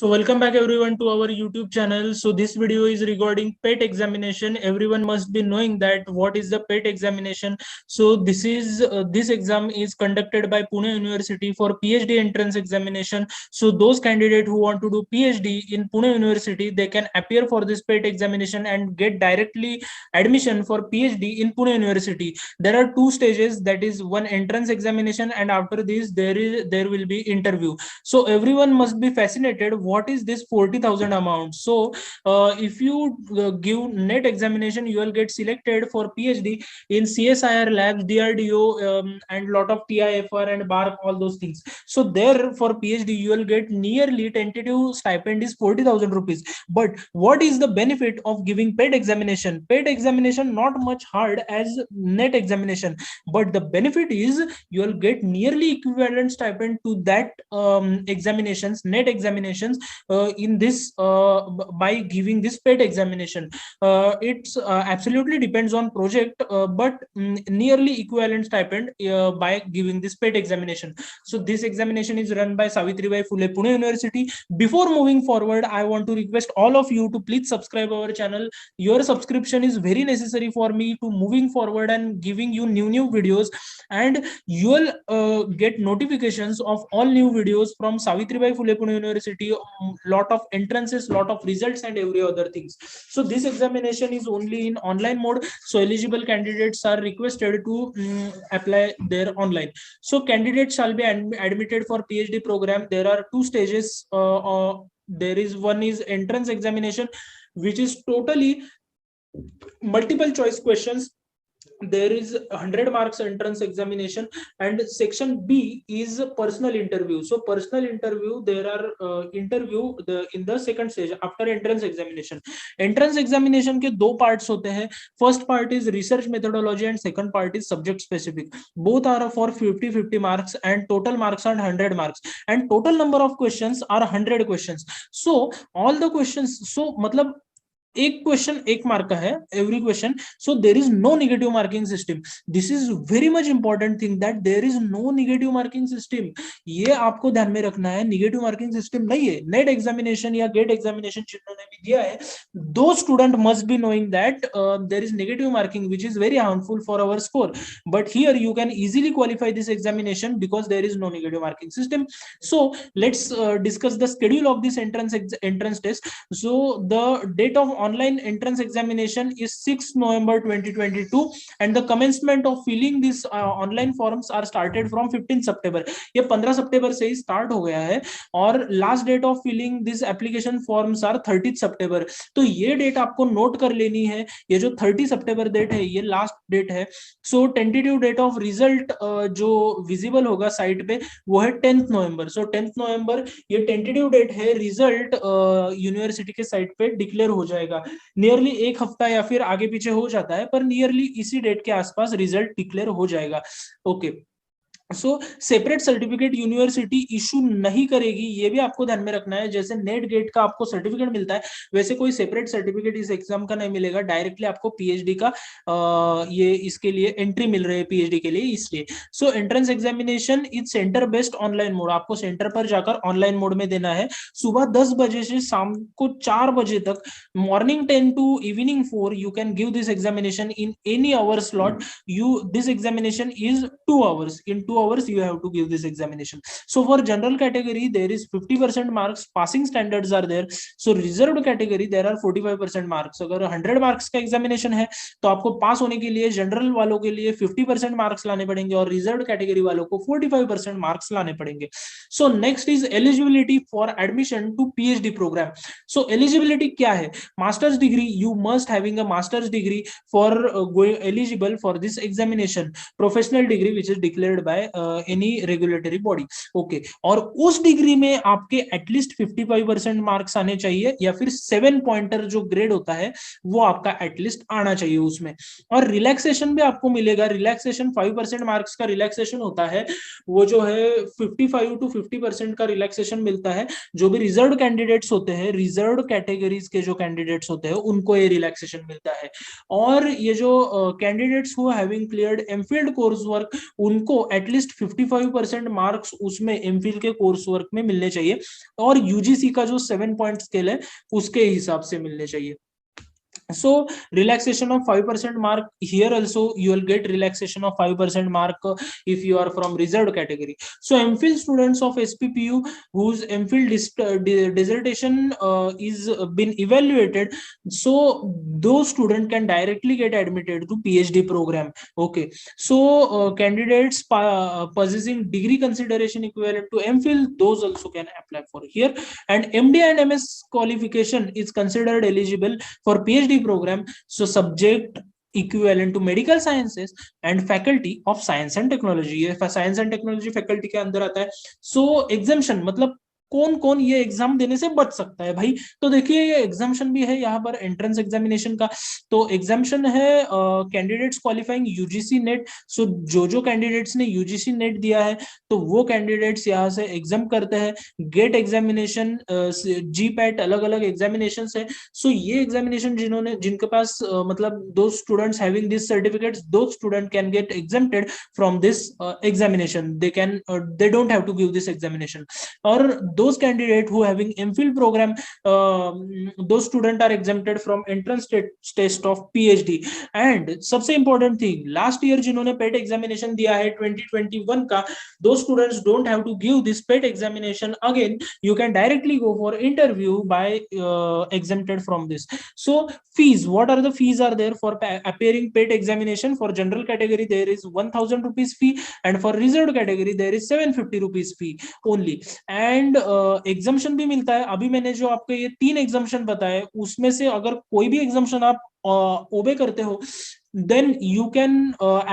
So welcome back everyone to our YouTube channel. So this video is regarding PET examination. Everyone must be knowing that what is the PET examination. So this exam is conducted by Pune University for PhD entrance examination. So those candidates who want to do PhD in Pune University, they can appear for this PET examination and get directly admission for PhD in Pune University. There are two stages, that is one entrance examination, and after this there will be interview. So everyone must be fascinated what is this 40,000 amount. So if you give net examination, you will get selected for PhD in CSIR labs, DRDO, and lot of TIFR and BARC, all those things. So there for PhD you will get nearly tentative stipend is 40,000 rupees. But what is the benefit of giving PET examination? PET examination not much hard as net examination, but the benefit is you will get nearly equivalent stipend to that examinations, net examinations, in this by giving this PET examination. It's absolutely depends on project, but nearly equivalent stipend by giving this PET examination. So this examination is run by Savitribai Phule Pune University. Before moving forward, I want to request all of you to please subscribe our channel. Your subscription is very necessary for me to moving forward and giving you new videos, and you will get notifications of all new videos from Savitribai Phule Pune University. Lot of entrances, lot of results, and every other things. So this examination is only in online mode, so eligible candidates are requested to apply there online. So candidates shall be admitted for PhD program. There are two stages. There is one is entrance examination, which is totally multiple choice questions. There is 100 marks entrance examination, and section B is personal interview. So personal interview, there are interview in the second stage after entrance examination. Entrance examination के दो parts होते हैं. First part is research methodology and second part is subject specific. Both are for 50 marks and total marks are 100 marks, and total number of questions are 100 questions. So all the questions, so मतलब एक question एक mark का है every question. So there is no negative marking system. This is very much important thing that there is no negative marking system. ये आपको ध्यान में रखना है, नेगेटिव मार्किंग सिस्टम नहीं है. नेट एग्जामिनेशन या गेट एग्जामिनेशन जिन्होंने भी दिया है, दो student must be knowing that there is negative marking which is very harmful for our score. But here you can easily qualify this examination because there is no negative marking system. So let's discuss the schedule of this entrance test. So the date of online entrance examination is 6 November 2022 and the commencement of filling this online forms are started from 15 September. ये 15 सितंबर से ही start हो गया है और last date of filling this application forms are 30 सितंबर. तो ये date आपको नोट कर लेनी है. ये जो 30 सितंबर डेट है ये लास्ट डेट है. सो टेंटेटिव डेट ऑफ रिजल्ट जो विजिबल होगा साइट पे वो है 10 नवंबर. सो 10 नवंबर ये टेंटेटिव डेट है. रिजल्ट यूनिवर्सिटी के साइट पे डिक्लेयर हो जाएगा. नियरली एक हफ्ता या फिर आगे पीछे हो जाता है, पर नियरली इसी डेट के आसपास रिजल्ट डिक्लेयर हो जाएगा. ओके. सो सेपरेट सर्टिफिकेट यूनिवर्सिटी इशू नहीं करेगी, ये भी आपको ध्यान में रखना है. जैसे नेट गेट का आपको सर्टिफिकेट मिलता है, वैसे कोई सेपरेट सर्टिफिकेट इस एग्जाम का नहीं मिलेगा. डायरेक्टली आपको पीएचडी का ये इसके लिए एंट्री मिल रही है पीएचडी के लिए, इसलिए. So entrance examination is centre based online mode. आपको सेंटर पर जाकर ऑनलाइन मोड में देना है. सुबह 10 बजे से शाम को 4 बजे तक, morning 10 to evening 4, you can give this examination in any hour slot. This examination is 2 hours. In 2 hours you have to give this examination. So for general category there is 50% marks, passing standards are there. So reserved category there are 45% marks. अगर 100 marks का examination है तो आपको पास होने के लिए general वालों के लिए 50% marks लाने पड़ेंगे और रिजर्व्ड कैटेगरी वालों को 45% marks लाने पड़ेंगे. So next is eligibility for admission to PhD program. So eligibility क्या है? Master's degree, you must having a master's degree for going eligible for this examination. Professional degree which is declared by any regulatory body. Okay. और उस degree में आपके at least 55% marks आने चाहिए या फिर 7 पॉइंटर जो ग्रेड होता है वो आपका एटलीस्ट आना चाहिए उसमें. और रिलैक्सेशन भी आपको मिलेगा. रिलैक्सेशन 5% मार्क्स का रिलैक्सेशन होता है, वो जो है 55 to 50% का रिलैक्सेशन मिलता है. जो भी रिजर्व्ड कैंडिडेट्स होते हैं, रिजर्व्ड कैटेगरीज के जो कैंडिडेट्स होते हैं उनको ये रिलैक्सेशन मिलता है. और ये जो candidates who having cleared MPhil course work, उनको एटलीस्ट एटलीस्ट 55% मार्क्स उसमें एमफिल के कोर्स वर्क में मिलने चाहिए और यूजीसी का जो 7 पॉइंट स्केल है उसके हिसाब से मिलने चाहिए. So relaxation of 5% mark here also you will get relaxation of 5% mark if you are from reserved category. So MPhil students of SPPU whose MPhil dissertation is been evaluated, so those students can directly get admitted to PhD program. Okay, so candidates possessing degree consideration equivalent to MPhil, those also can apply for here. And MD and MS qualification is considered eligible for PhD program, so subject equivalent to medical sciences and faculty of science and technology. ये science and technology faculty के अंदर आता है. सो exemption मतलब कौन कौन ये exam देने से बच सकता है भाई. तो देखिए ये एग्जाम्शन भी है यहाँ पर एंट्रेंस एग्जामिनेशन का. तो एग्जाम्शन है कैंडिडेट्स क्वालिफाइंग यूजीसी नेट. सो जो कैंडिडेट्स ने यूजीसी नेट दिया है तो वो कैंडिडेट्स यहाँ से एग्जाम करते हैं. गेट एग्जामिनेशन, जी पैट, अलग अलग एग्जामिनेशन है. सो ये एग्जामिनेशन जिनके पास मतलब those students having this certificates, those student can get exempted from this examination. They don't have to give this examination. और those candidate who having MPhil program, those student are exempted from entrance test of PhD. And सबसे important thing, last year जिन्होंने PET examination दिया है 2021 का, those students don't have to give this PET examination again. You can directly go for interview by exempted from this. So fees, what are the fees are there for appearing PET examination? For general category there is 1000 rupees fee, and for reserved category there is 750 rupees fee only. And exemption भी मिलता है. अभी मैंने जो आपको ये 3 exemption बताए उसमें से अगर कोई भी एग्जाम्शन आप ओबे करते हो, then you can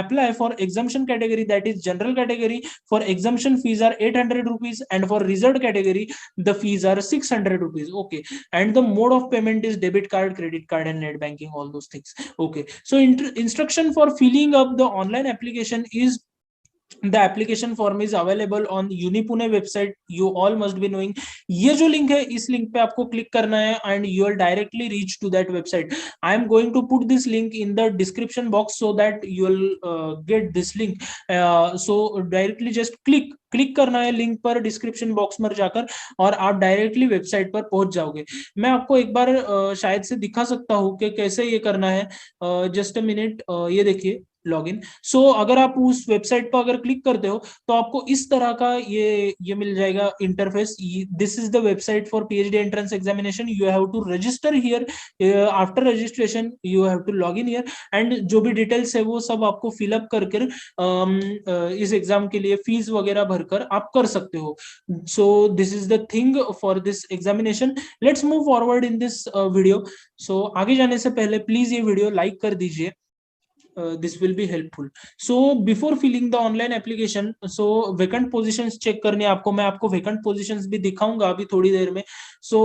apply for exemption category, that is general category. For exemption fees are 800 rupees, and for reserved category the fees are 600 rupees. Okay, and the mode of payment is debit card, credit card, and net banking, all those things. Okay, so instruction for filling up the online application is, the application form is available on Unipune website. You all must be knowing. ये जो link है इस link पे आपको click करना है and you will directly reach to that website. I am going to put this link in the description box so that you will get this link. So directly just click करना है link पर description box में जाकर और आप directly website पर पहुंच जाओगे. मैं आपको एक बार शायद से दिखा सकता हूं कि कैसे ये करना है. Just a minute. ये देखिए लॉगिन. सो अगर आप उस वेबसाइट पर अगर क्लिक करते हो तो आपको इस तरह का ये मिल जाएगा interface. This is the website for PhD entrance examination. You have to register here. After registration you have to log in here, and जो भी डिटेल्स है वो सब आपको फिलअप करके इस एग्जाम के लिए फीस वगैरह भरकर आप कर सकते हो. So this is the thing for this examination. Let's move forward in this video. So आगे जाने से पहले प्लीज ये वीडियो लाइक कर दीजिए. This will be helpful. So before filling the online application, so vacant positions check करने आपको, मैं आपको vacant positions भी दिखाऊंगा अभी थोड़ी देर में. So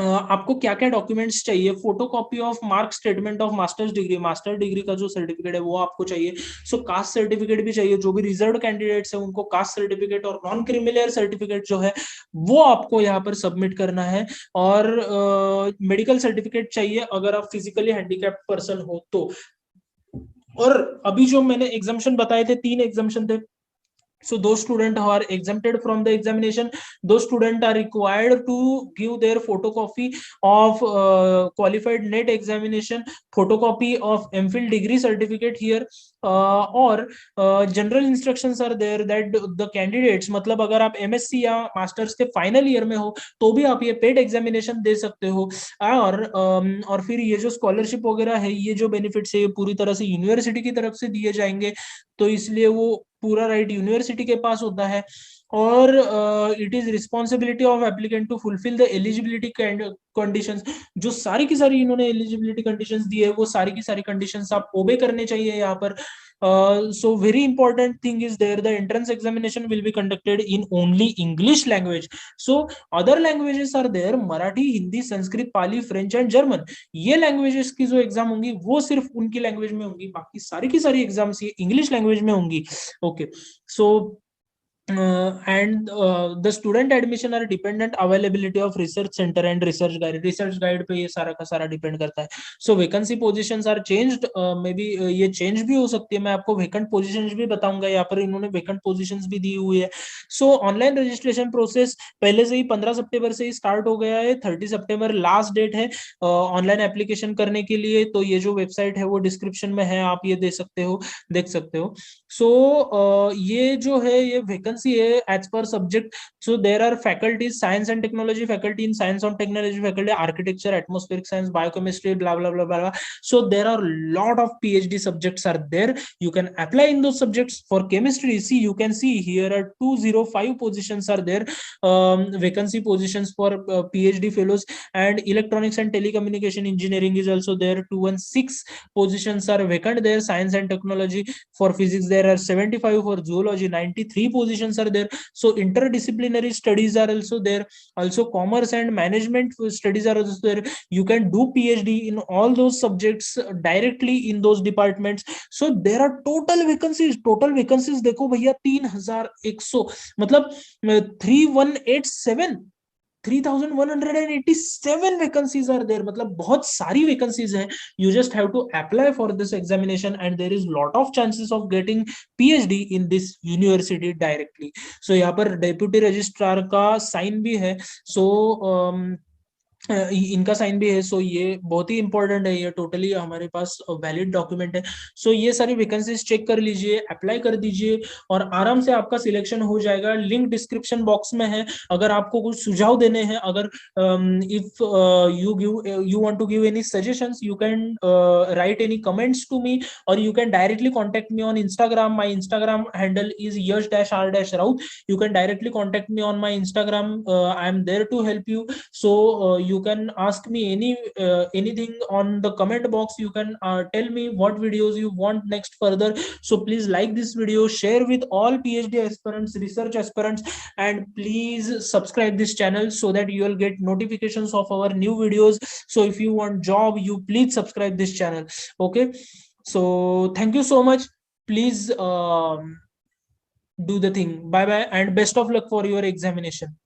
आपको क्या क्या डॉक्यूमेंट्स चाहिए? Photocopy of mark statement of masters degree, master degree का जो सर्टिफिकेट है वो आपको चाहिए. सो कास्ट सर्टिफिकेट भी चाहिए. जो भी रिजर्व कैंडिडेट्स है उनको कास्ट सर्टिफिकेट और नॉन क्रिमिनल सर्टिफिकेट जो है वो आपको यहाँ पर सबमिट करना है. और मेडिकल सर्टिफिकेट चाहिए अगर आप फिजिकली हैंडीकैप्ड पर्सन हो तो. और अभी जो मैंने एग्जाम्शन बताए थे, 3 एग्जाम्शन थे. So those students who are exempted from the examination, those students are required to give their photocopy of qualified net examination, photocopy of MPhil degree certificate here, or general instructions are there that the candidates, मतलब अगर आप MSc या masters के final year में हो तो भी आप ये पेड एग्जामिनेशन दे सकते हो. और फिर ये जो स्कॉलरशिप वगैरह है, ये जो बेनिफिट्स है ये पूरी तरह से यूनिवर्सिटी की तरफ से दिए जाएंगे, तो इसलिए वो पूरा राइट यूनिवर्सिटी के पास होता है. और it is responsibility of applicant to fulfil the eligibility conditions. जो सारी की सारी इन्होंने एलिजिबिलिटी कंडीशंस दी है वो सारी की सारी कंडीशंस आप ओबे करने चाहिए यहाँ पर. So very important thing is there, the entrance examination will be conducted in only English language. So other languages are there, Marathi, Hindi, Sanskrit, Pali, French and German. ये languages की जो एग्जाम होंगी वो सिर्फ उनकी लैंग्वेज में होंगी, बाकी सारी की सारी एग्जाम्स ये इंग्लिश लैंग्वेज में होंगी. Okay, so and the student admission are dependent availability of research center and research guide पे ये सारा का सारा डिपेंड करता है. So vacancy positions are changed, maybe ये चेंज भी हो सकती है. मैं आपको vacant positions भी बताऊंगा. यहाँ पर इन्होंने vacant positions भी दी हुई है. So ऑनलाइन रजिस्ट्रेशन प्रोसेस पहले से ही 15 सितंबर से ही स्टार्ट हो गया है. 30 सितंबर लास्ट डेट है ऑनलाइन एप्लीकेशन करने के लिए. तो ये जो वेबसाइट है वो डिस्क्रिप्शन में है, आप ये देख सकते हो. सो ये जो है ये वैकेंसी है as per subject. So there are faculties science and technology faculty in science of technology faculty architecture atmospheric science biochemistry blah blah blah blah. So there are lot of PhD subjects are there. You can apply in those subjects. For chemistry, see, you can see here are 205 positions are there, vacancy positions for PhD fellows. And electronics and telecommunication engineering is also there. 216 positions are vacant there. Science and technology, for physics there are 75, for zoology 93 positions are there. So interdisciplinary studies are also there. Also commerce and management studies are also there. You can do PhD in all those subjects directly in those departments. So there are total vacancies देखो भैया 3100, मतलब 3187 3187 vacancies are there. मतलब बहुत सारी vacancies हैं. You just have to apply for this examination and there is lot of chances of getting PhD in this university directly. So यहाँ पर deputy registrar का साइन भी है. So इनका साइन भी है. सो ये बहुत ही इंपॉर्टेंट है. ये टोटली हमारे पास वैलिड डॉक्यूमेंट है. सो ये सारी वैकेंसीज चेक कर लीजिए, अप्लाई कर दीजिए और आराम से आपका सिलेक्शन हो जाएगा. लिंक डिस्क्रिप्शन बॉक्स में है. अगर आपको कुछ सुझाव देने हैं, अगर if you want to give any suggestions, you can write any comments to me और you can directly contact me on Instagram. My Instagram handle is yash-r-raut. You can directly contact me on my Instagram. I am there to help you. So you can ask me anything on the comment box. You can tell me what videos you want next further. So please like this video, share with all PhD aspirants, research aspirants, and please subscribe this channel so that you will get notifications of our new videos. So if you want job, you please subscribe this channel. Okay, so thank you so much. Please do the thing. Bye bye and best of luck for your examination.